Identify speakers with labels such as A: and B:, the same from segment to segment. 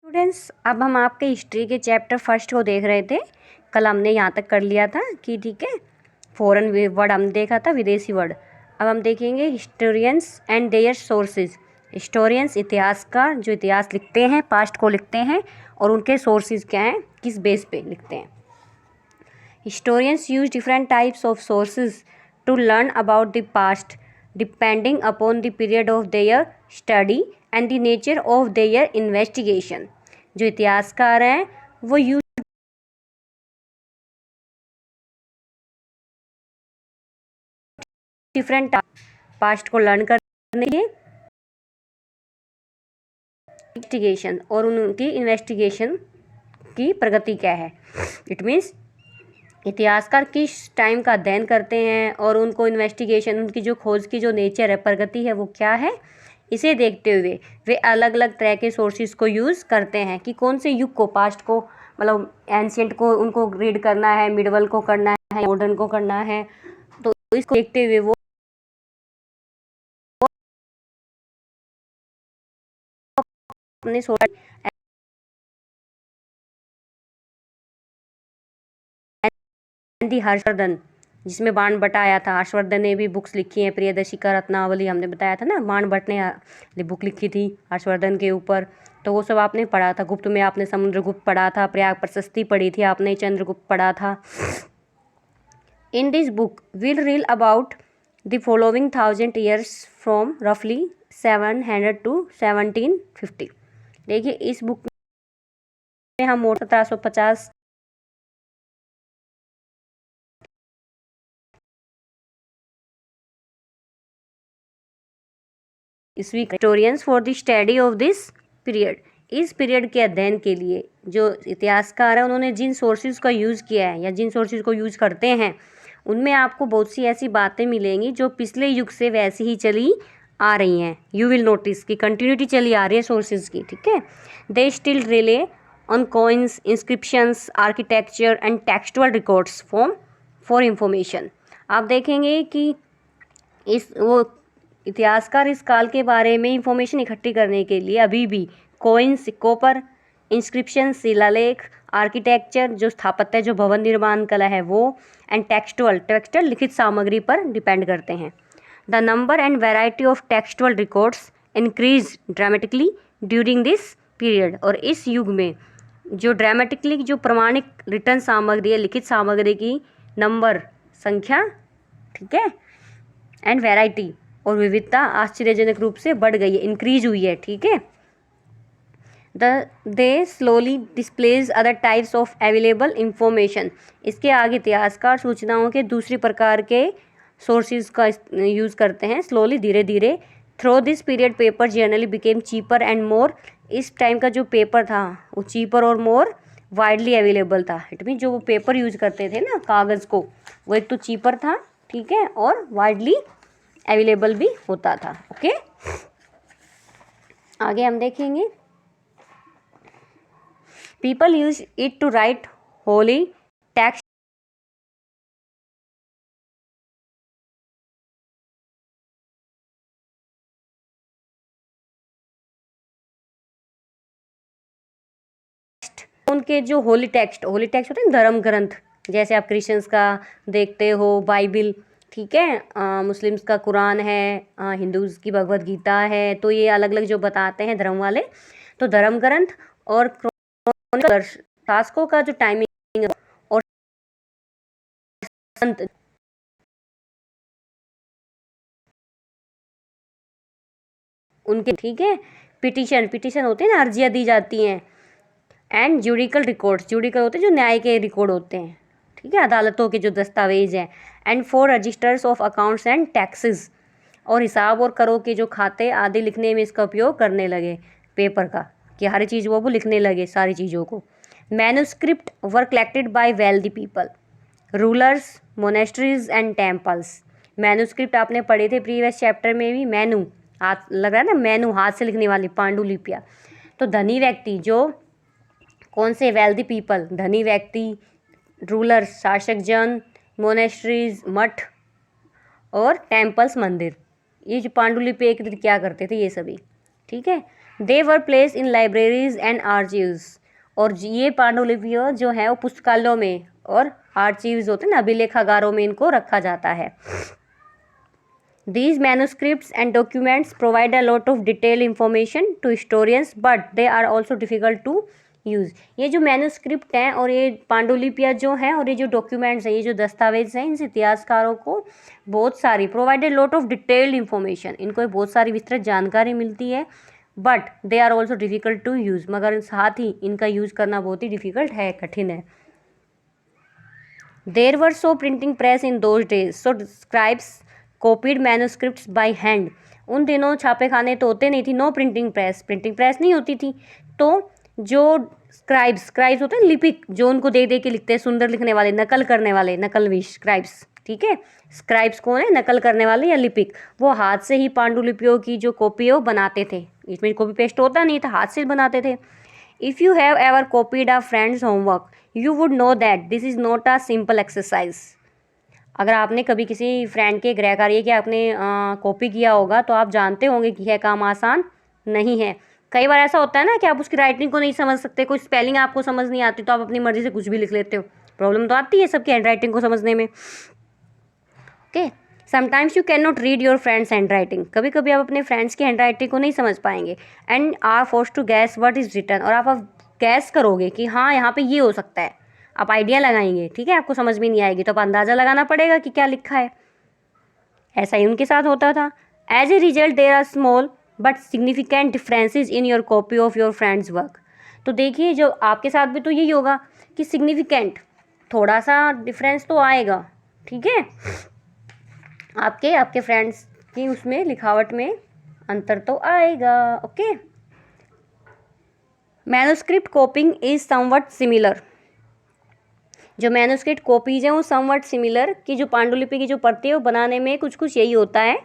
A: Students, अब हम आपके हिस्ट्री के चैप्टर फर्स्ट को देख रहे थे। कल हमने यहाँ तक कर लिया था कि ठीक है, फॉरेन वर्ड हमने देखा था, विदेशी वर्ड। अब हम देखेंगे historians and their sources. Historians इतिहासकार जो इतिहास लिखते हैं, पास्ट को लिखते हैं, और उनके सोर्सेज क्या हैं, किस बेस पे लिखते हैं। Historians use different types of sources to learn about the past depending upon the period of their study and the nature of their investigation. जो इतिहासकार हैं वो यूज डिफरेंट पास्ट को लर्न करने के इन्वेस्टिगेशन, और उनकी इन्वेस्टिगेशन की प्रगति क्या है। इट मीन्स इतिहासकार किस टाइम का अध्ययन करते हैं और उनको इन्वेस्टिगेशन, उनकी जो खोज की जो नेचर है, प्रगति है, वो क्या है, इसे देखते हुए वे अलग अलग तरह के सोर्सेज को यूज़ करते हैं कि कौन से युग को, पास्ट को, मतलब एंशियंट को उनको रीड करना है, मिडवल को करना है, मॉडर्न को करना है। तो इसको देखते हुए वो अपने हर्षवर्धन, जिसमें बाणभट्ट आया था, हर्षवर्धन ने भी बुक्स लिखी हैं, प्रियदर्शी का रत्नावली हमने बताया था ना, बाणभट्ट ने बुक लिखी थी हर्षवर्धन के ऊपर। तो वो सब आपने पढ़ा था। गुप्त में आपने समुद्रगुप्त पढ़ा था, प्रयाग प्रशस्ति पढ़ी थी आपने, चंद्रगुप्त पढ़ा था। In this book will reel about the following 1000 years from रफली 700 to 1750। देखिए इस बुक में हम 1750 ईस्वी historians for the study of this period. इस पीरियड के अध्ययन के लिए जो इतिहासकार हैं उन्होंने जिन सोर्सेज का यूज़ किया है या जिन सोर्सेज को यूज़ करते हैं, उनमें आपको बहुत सी ऐसी बातें मिलेंगी जो पिछले युग से वैसी ही चली आ रही हैं। यू विल नोटिस कि कंटिन्यूटी चली आ रही है सोर्सेज की, ठीक है। They still relay on coins, inscriptions, architecture and textual records for information. आप देखेंगे कि वो इतिहासकार इस काल के बारे में इंफॉर्मेशन इकट्ठी करने के लिए अभी भी कॉइन, सिक्कों पर, इंस्क्रिप्शन, शिलालेख, आर्किटेक्चर जो स्थापत्य, जो भवन निर्माण कला है वो, एंड टेक्सचुअल लिखित सामग्री पर डिपेंड करते हैं। The number and variety of textual records increase dramatically during this period. और इस युग में जो ड्रामेटिकली जो प्रमाणिक रिटर्न सामग्री है, लिखित सामग्री की नंबर, संख्या, ठीक है, एंड वैरायटी और विविधता आश्चर्यजनक रूप से बढ़ गई है, इंक्रीज हुई है, ठीक है। They slowly displays other types of available information. इसके आगे इतिहासकार सूचनाओं के दूसरी प्रकार के सोर्सेज का यूज़ करते हैं, स्लोली, धीरे धीरे। Through this period paper generally became cheaper and more. इस टाइम का जो पेपर था वो चीपर और मोर वाइडली अवेलेबल था। इट मीन जो वो पेपर यूज करते थे ना, कागज़ को, वो एक तो चीपर था, ठीक है, और वाइडली अवेलेबल भी होता था। ओके, आगे हम देखेंगे। People use it to write holy text उनके जो होली टेक्स्ट होते हैं, धर्म ग्रंथ, जैसे आप क्रिश्चियंस का देखते हो बाइबिल, ठीक है, मुस्लिम्स का कुरान है, हिंदूज़ की भगवत गीता है, तो ये अलग अलग जो बताते हैं धर्म वाले, तो धर्म ग्रंथ और शासकों का जो टाइमिंग और संत उनके, ठीक है, पिटीशन होते हैं ना, अर्जियाँ दी जाती हैं, एंड जुडिकल रिकॉर्ड्स, जुडिकल होते हैं जो न्याय के रिकॉर्ड होते हैं, ठीक है, अदालतों के जो दस्तावेज हैं, and 4 registers of accounts and taxes, और हिसाब और करों के जो खाते आदि लिखने में इसका उपयोग करने लगे, पेपर का, कि हर चीज़ वो लिखने लगे, सारी चीज़ों को। Manuscript were collected by wealthy people, rulers, monasteries and temples. Manuscript आपने पढ़े थे प्रीवियस चैप्टर में भी, मैनू, हाथ लग रहा है ना, मैनू, हाथ से लिखने वाली पांडुलिपियाँ। तो धनी व्यक्ति जो, कौन से, वेल्दी पीपल, धनी व्यक्ति, रूलर्स, शासक जन, मोनेस्ट्रीज, मठ, और टेम्पल्स, मंदिर, ये जो पांडुलिपि एक क्या करते थे ये सभी, ठीक है। दे वर place in libraries and archives, और ये पांडुलिपियाँ जो है वो पुस्तकालयों में और आर्चीव्स होते हैं ना, अभिलेखागारों में इनको रखा जाता है। These manuscripts and documents provide a lot of detailed information to historians, but they are also difficult to use. ये जो मैन्यूस्क्रिप्ट हैं और ये पांडुलिपियाँ जो हैं और ये जो डॉक्यूमेंट्स हैं, ये जो दस्तावेज हैं, इनसे इतिहासकारों को बहुत सारी provided lot of detailed information, इनको बहुत सारी विस्तृत जानकारी मिलती है, but they are also difficult to use, मगर साथ ही इनका यूज़ करना बहुत ही डिफ़िकल्ट है, कठिन है। There were so printing press in those days, so scribes copied manuscripts by hand. उन दिनों छापे खाने तो होते नहीं थी, नो प्रिंटिंग प्रेस नहीं होती थी, तो जो स्क्राइब्स होते हैं लिपिक, जो उनको देख देख के लिखते हैं, सुंदर लिखने वाले, नकल करने वाले, नकलविश स्क्राइब्स, ठीक है। स्क्राइब्स कौन है? नकल करने वाले या लिपिक। वो हाथ से ही पांडुलिपियों की जो कॉपी है वो बनाते थे, इसमें कॉपी पेस्ट होता नहीं था, हाथ से बनाते थे। If you have ever copied a friends homework you would know that this is not a simple exercise. अगर आपने कभी किसी फ्रेंड के गृह कार्य की आपने कॉपी किया होगा तो आप जानते होंगे कि यह काम आसान नहीं है। कई बार ऐसा होता है ना कि आप उसकी राइटिंग को नहीं समझ सकते, कोई स्पेलिंग आपको समझ नहीं आती तो आप अपनी मर्जी से कुछ भी लिख लेते हो। प्रॉब्लम तो आती है सबकी हैंड राइटिंग को समझने में। Okay, sometimes you can not read your friends hand writing, कभी कभी आप अपने फ्रेंड्स की हैंड राइटिंग को नहीं समझ पाएंगे। And are force to guess what is written, और आप गैस करोगे कि हाँ यहाँ पे ये हो सकता है, आप आइडिया लगाएंगे, ठीक है। आपको समझ में नहीं आएगी तो आप अंदाज़ा लगाना पड़ेगा कि क्या लिखा है। ऐसा ही उनके साथ होता था। As a result there are small but significant differences in your copy of your friends work. तो देखिए जो आपके साथ भी तो यही होगा कि सिग्निफिकेंट, थोड़ा सा डिफरेंस तो आएगा, ठीक है। आपके फ्रेंड्स की उसमें लिखावट में अंतर तो आएगा। Okay, manuscript कॉपिंग is somewhat similar. जो मैन्युस्क्रिप्ट कॉपीज हैं वो समवट सिमिलर, कि जो पांडुलिपि की जो प्रति है वो बनाने में कुछ कुछ यही होता है।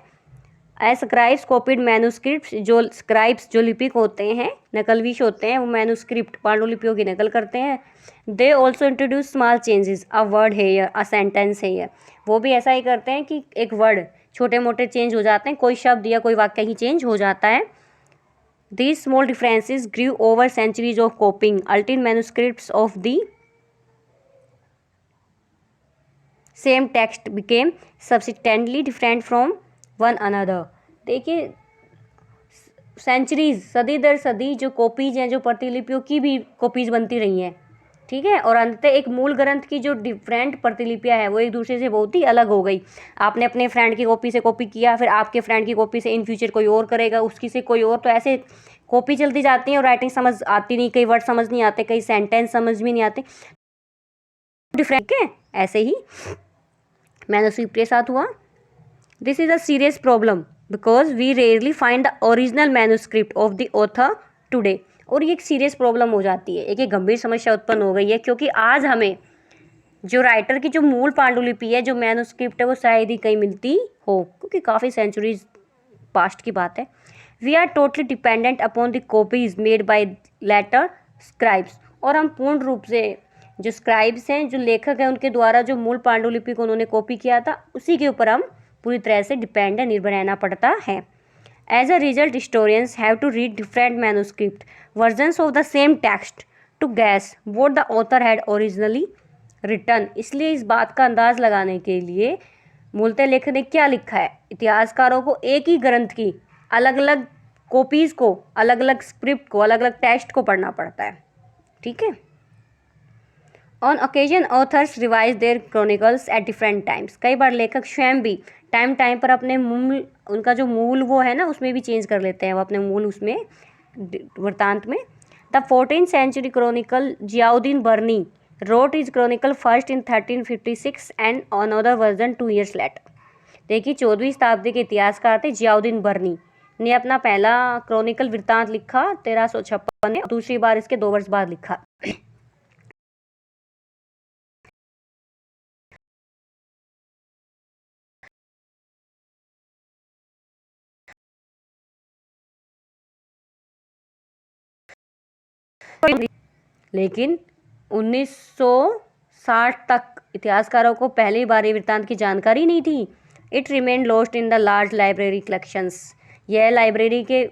A: एज स्क्राइब्स कॉपीड मैन्युस्क्रिप्ट, जो स्क्राइब्स जो लिपिक होते हैं, नकलविश होते हैं, वो मैन्युस्क्रिप्ट पांडुलिपियों की नकल करते हैं। They also introduce small changes, a word है या अ सेंटेंस है या, वो भी ऐसा ही करते हैं कि एक वर्ड छोटे मोटे चेंज हो जाते हैं, कोई शब्द या कोई वाक्य ही चेंज हो जाता है। These small differences grew over centuries of copying. Alternate manuscripts of the same text became substantially different from one another. देखिए सेंचुरीज, सदी दर सदी जो कॉपीज हैं, जो प्रतिलिपियों की भी कॉपीज बनती रही हैं, ठीक है। और अंततः एक मूल ग्रंथ की जो डिफरेंट प्रतिलिपियाँ हैं वो एक दूसरे से बहुत ही अलग हो गई। आपने अपने फ्रेंड की कॉपी से कॉपी किया, फिर आपके फ्रेंड की कॉपी से इन फ्यूचर कोई और करेगा, उसकी से कोई और, तो ऐसे कॉपी चलती जाती है और राइटिंग समझ आती नहीं, कई वर्ड समझ नहीं आते, कई सेंटेंस समझ में नहीं आते, डिफरेंट है। ऐसे ही मैन्युस्क्रिप्ट के साथ हुआ। This is a serious problem because we rarely find the original manuscript of the author today. और ये एक सीरियस प्रॉब्लम हो जाती है, एक गंभीर समस्या उत्पन्न हो गई है, क्योंकि आज हमें जो राइटर की जो मूल पांडुलिपि है, जो मैन्युस्क्रिप्ट है, वो शायद ही कहीं मिलती हो, क्योंकि काफ़ी सेंचुरीज पास्ट की बात है। We are totally dependent upon the copies made by later scribes, और हम पूर्ण रूप से जो स्क्राइब्स हैं, जो लेखक हैं, उनके द्वारा जो मूल पांडुलिपि को उन्होंने कॉपी किया था, उसी के ऊपर हम पूरी तरह से डिपेंड है, निर्भर रहना पड़ता है। As a result historians have to read different manuscript versions of the same text to guess what the author had originally written. इसलिए इस बात का अंदाज लगाने के लिए मूलतः लेखक ने क्या लिखा है, इतिहासकारों को एक ही ग्रंथ की अलग अलग कॉपीज़ को, अलग अलग स्क्रिप्ट को, अलग अलग टेक्स्ट को पढ़ना पड़ता है, ठीक है। On occasion authors revise their chronicles at different times. कई बार लेखक स्वयं भी टाइम पर अपने मूल, उनका जो मूल वो है ना, उसमें भी चेंज कर लेते हैं, वो अपने मूल उसमें वृत्तांत में। The 14th century chronicle Ziauddin Barani wrote his chronicle first in 1356 and another version 2 years later। देखिए 14वीं शताब्दी के इतिहासकार थे जियाउद्दीन बर्नी, ने अपना पहला क्रॉनिकल वृत्तांत लिखा 1356 में, दूसरी बार इसके 2 वर्ष बाद लिखा। लेकिन 1960 तक इतिहासकारों को पहली बार ये वृत्तांत की जानकारी नहीं थी। It remain lost in the large library collections. यह लाइब्रेरी के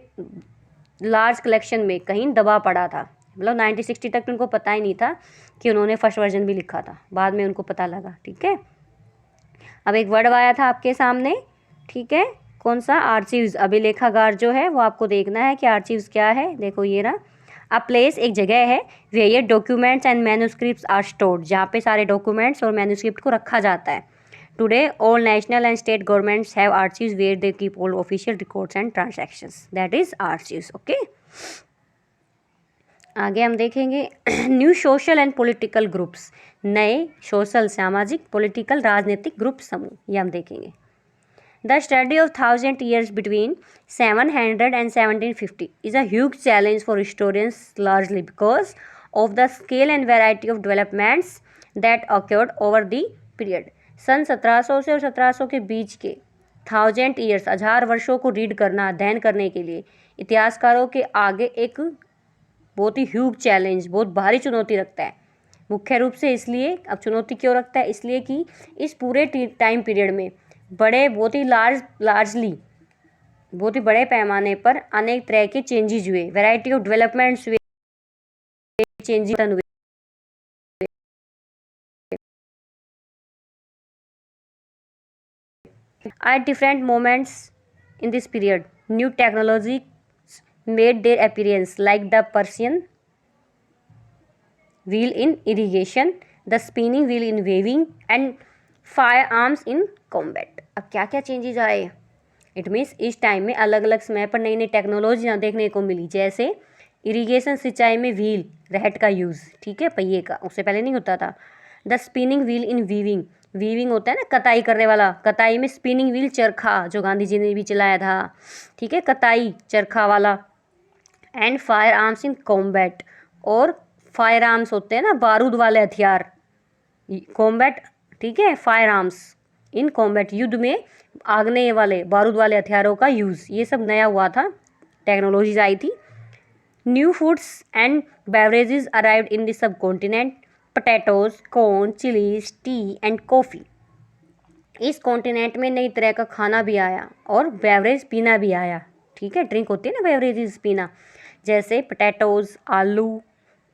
A: लार्ज कलेक्शन में कहीं दबा पड़ा था। मतलब 1960 तक उनको पता ही नहीं था कि उन्होंने फर्स्ट वर्जन भी लिखा था, बाद में उनको पता लगा। ठीक है, अब एक वर्ड आया था आपके सामने, ठीक है, कौन सा? आर्चीव्स। अभिलेखागार जो है वो आपको देखना है कि आर्चीव्स क्या है। देखो ये रहा, अ प्लेस एक जगह है where documents and manuscripts are stored, जहाँ पे सारे डॉक्यूमेंट्स और मैन्यूस्क्रिप्ट को रखा जाता है। Today all national and state governments have archives where they keep all official records and transactions, that is archives. Okay, आगे हम देखेंगे new social and political groups, नए सोशल सामाजिक, पॉलिटिकल राजनीतिक ग्रुप समूह, ये हम देखेंगे। The study of 1000 years between 700 and 1750 is a huge challenge for historians, largely because of the scale and variety of developments that occurred over the period. सन 1700 से और 1700 के बीच के 1000 ईयर्स, 1000 वर्षों को रीड करना, अध्ययन करने के लिए इतिहासकारों के आगे एक बहुत ही ह्यूज चैलेंज, बहुत भारी चुनौती रखता है। मुख्य रूप से इसलिए, अब चुनौती क्यों रखता है? इसलिए कि इस पूरे टाइम पीरियड में बड़े, बहुत ही लार्जली, बहुत ही बड़े पैमाने पर अनेक तरह के चेंजेस हुए, वैरायटी ऑफ डेवलपमेंट्स हुए, चेंजेस हुए। At different moments in this period, new technologies made their appearance, like the Persian wheel in irrigation, the spinning wheel in weaving, and firearms in combat. अब क्या क्या changes आए? It means इस time में अलग अलग समय पर नई नई टेक्नोलॉजी देखने को मिली, जैसे इरिगेशन, सिंचाई में व्हील, रहट का यूज़, ठीक है, पहिए का, उससे पहले नहीं होता था। The spinning wheel in weaving, weaving होता है ना कताई करने वाला, कताई में स्पिनिंग व्हील, चरखा जो गांधी जी ने भी चलाया था, ठीक है, कताई चरखा वाला। And fire arms in combat, और फायर आर्म्स होते हैं ना बारूद वाले हथियार, कॉम्बैट, ठीक है, फायर आर्म्स इन कॉम्बैट, युद्ध में आग्नेय वाले बारूद वाले हथियारों का यूज़, ये सब नया हुआ था, टेक्नोलॉजीज आई थी। New foods and beverages arrived in the sub continent, potatoes, corn, chillies, T and coffee. इस कॉन्टिनेंट में नई तरह का खाना भी आया और बेवरेज, पीना भी आया, ठीक है, ड्रिंक होती है ना बेवरेजेस, पीना, जैसे पोटैटोज आलू,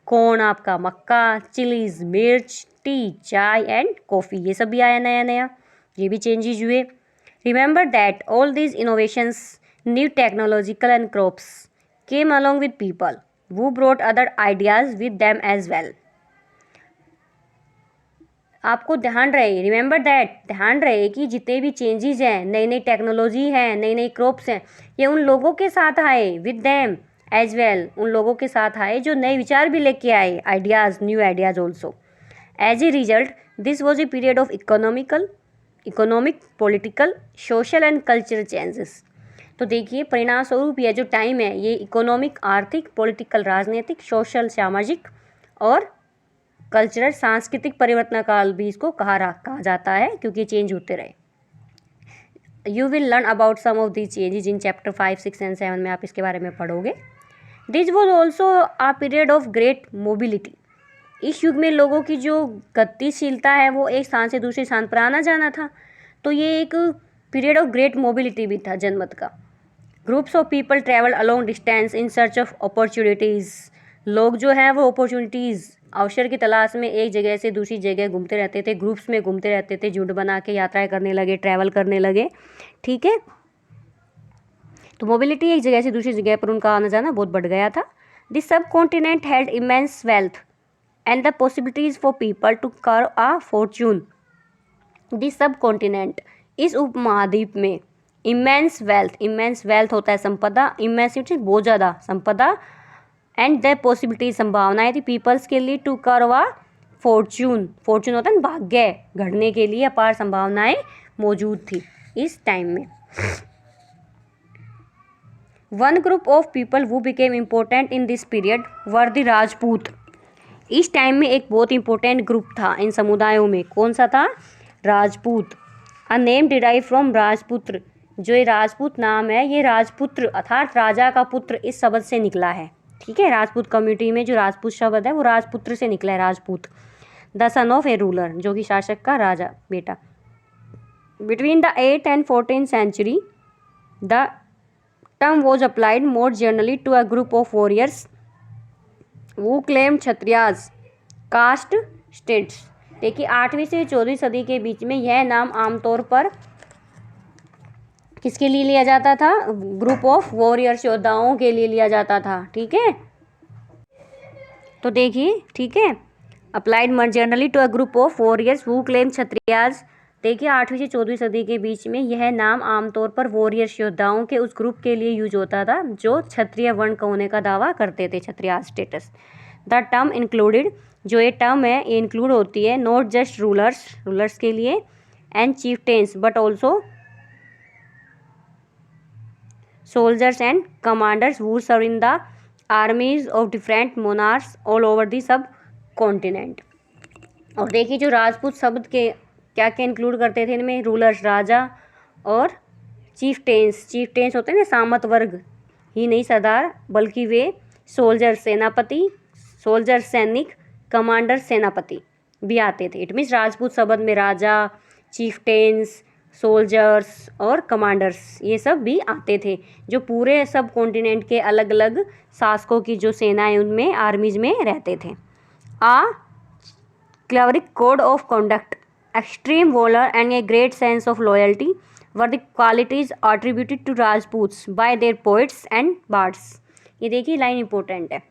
A: कॉर्न आपका मक्का, चिलीज मिर्च, टी चाय एंड कॉफ़ी, ये सब भी आया नया नया, ये भी चेंजेस हुए। Remember that all these innovations, new technological and crops came along with people who brought other ideas with them as well. आपको ध्यान रहे, रिमेंबर दैट, ध्यान रहे कि जितने भी चेंजेस हैं, नई नई टेक्नोलॉजी है, नई नई क्रॉप्स हैं, ये उन लोगों के साथ आए, विद देम एज वेल, उन लोगों के साथ आए जो नए विचार भी लेके आए, ideas, new ideas also. As a result this was a period of economic, political, social and cultural changes. तो देखिए परिणाम स्वरूप यह जो टाइम है, ये इकोनॉमिक, आर्थिक, पॉलिटिकल, राजनीतिक, सोशल, सामाजिक और कल्चरल, सांस्कृतिक परिवर्तन काल भी इसको कहा जाता है, क्योंकि चेंज होते रहे। You will learn about some of these changes in chapter 5, 6 and 7 में, आप इसके बारे में पढ़ोगे। This was also a period of great mobility. इस युग में लोगों की जो गतिशीलता है वो एक स्थान से दूसरे स्थान पर आना जाना था, तो ये एक पीरियड ऑफ ग्रेट मोबिलिटी भी था, जनमत का। Groups of people travel along distance in search of opportunities. लोग जो हैं वो अपॉर्चुनिटीज़, अवसर की तलाश में एक जगह से दूसरी जगह घूमते रहते थे, ग्रुप्स में घूमते रहते थे, झुंड बना के यात्राएं करने लगे, ट्रैवल करने लगे, ठीक है। तो मोबिलिटी, एक जगह से दूसरी जगह पर उनका आना जाना बहुत बढ़ गया था। This subcontinent had immense wealth and the possibilities for people to carve a fortune. This subcontinent, इस उपमहाद्वीप में, इमेंस वेल्थ होता है संपदा, इमेंस बहुत ज़्यादा संपदा, एंड द पॉसिबिलिटी, संभावनाएं थी पीपल्स के लिए, टू कर्व अ फॉर्च्यून होता है भाग्य घड़ने के लिए, अपार संभावनाएं मौजूद थी इस टाइम में। One group of people who became important in this period were the Rajput. इस टाइम में एक बहुत इंपॉर्टेंट ग्रुप था इन समुदायों में, कौन सा था? Rajput. A name derive from राजपुत्र, जो ये राजपूत नाम है, ये राजपुत्र अर्थात राजा का पुत्र, इस शब्द से निकला है, ठीक है। राजपूत कम्युनिटी में जो राजपूत शब्द है वो राजपुत्र से निकला है, Rajput. The son of a ruler, जो कि शासक का राजा बेटा। Between the 8th and 14th century the term was applied more generally to a group of warriors who claimed Kshatriyas caste states। देखिए 8वीं से 14वीं सदी के बीच में यह नाम आमतौर पर किसके लिए लिया जाता था? ग्रुप ऑफ वॉरियर्स, योद्धाओं के लिए लिया जाता था। ठीक है, तो देखिए, ठीक है, अप्लाइड मर generally to a group of warriors who claim Kshatriyas. देखिए 8वीं से 14वीं सदी के बीच में यह नाम आमतौर पर वॉरियर्स, योद्धाओं के उस ग्रुप के लिए यूज होता था जो क्षत्रिय वर्ण का होने का दावा करते थे, Kshatriyas status. The term included, जो ये टर्म है ये इंक्लूड होती है नॉट जस्ट रूलर्स के लिए and chieftains but also soldiers and commanders who serve in the armies of different monarchs all over the subcontinent। और देखिए जो राजपूत शब्द के क्या क्या इंक्लूड करते थे इनमें? रूलर्स राजा, और चीफटेन्स होते हैं ना सामंत वर्ग ही नहीं सरदार, बल्कि वे सोल्जर सेनापति, सोल्जर सैनिक, कमांडर सेनापति भी आते थे। इट मीन्स राजपूत शब्द में राजा, चीफटेन्स, सोल्जर्स और कमांडर्स ये सब भी आते थे, जो पूरे सब कॉन्टिनेंट के अलग अलग शासकों की जो सेनाएं उनमें आर्मीज में रहते थे। A chivalric code of conduct, extreme valour and a great sense of loyalty were the qualities attributed to Rajputs by their poets and bards. ये देखिए लाइन इंपॉर्टेंट है।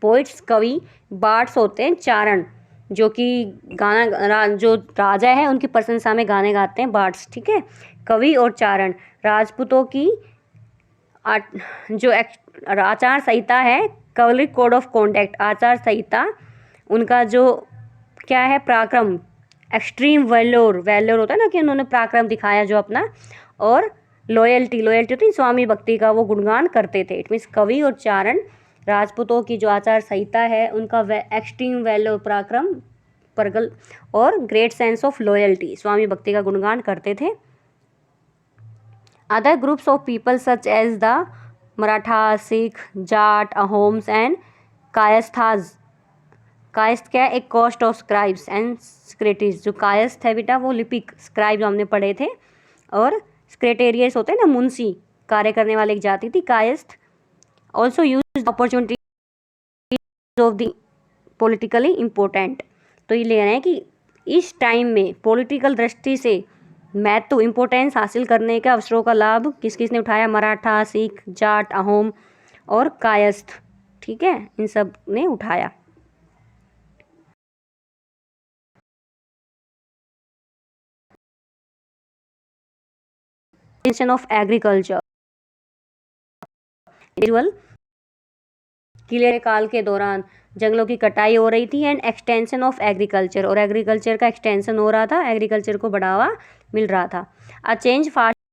A: पोइट्स कवि, बार्ड्स होते हैं चारण, जो कि गाना जो राजा है उनकी प्रशंसा में गाने गाते हैं, बार्ड्स। ठीक है, कवि और चारण राजपूतों की जो आचार संहिता है, क्लवरिक कोड ऑफ कॉन्डक्ट, आचार संहिता, उनका जो क्या है पराक्रम, एक्सट्रीम वैलोर होता है ना कि उन्होंने पराक्रम दिखाया जो अपना, और लॉयल्टी होती है स्वामी भक्ति का, वो गुणगान करते थे। इट मीन्स कवि और चारण राजपूतों की जो आचार संहिता है उनका एक्सट्रीम वैल्यू पराक्रम, परगल और ग्रेट सेंस ऑफ लॉयल्टी, स्वामी भक्ति का गुणगान करते थे। Other groups of people such as the Maratha, Sikh, Jat, Ahoms and Kayasthas. Kayastha क्या है? एक caste of scribes and secretaries. जो कायस्थ है बेटा वो लिपिक, स्क्राइब हमने पढ़े थे, और स्क्रेटेरियस होते हैं ना मुंशी, कार्य करने वाले एक जाति थी Kayastha. Also use opportunity of the politically important. तो ये ले रहे हैं कि इस टाइम में पॉलिटिकल दृष्टि से महत्व, इम्पोर्टेंस हासिल करने के अवसरों का लाभ किस किस ने उठाया? मराठा, सिख, जाट, अहोम और कायस्थ। ठीक है, इन सब ने उठाया। ऑफ एग्रीकल्चर, किले काल के दौरान जंगलों की कटाई हो रही थी, एंड एक्सटेंशन ऑफ एग्रीकल्चर, और एग्रीकल्चर का एक्सटेंशन हो रहा था, एग्रीकल्चर को बढ़ावा मिल रहा था। A change faster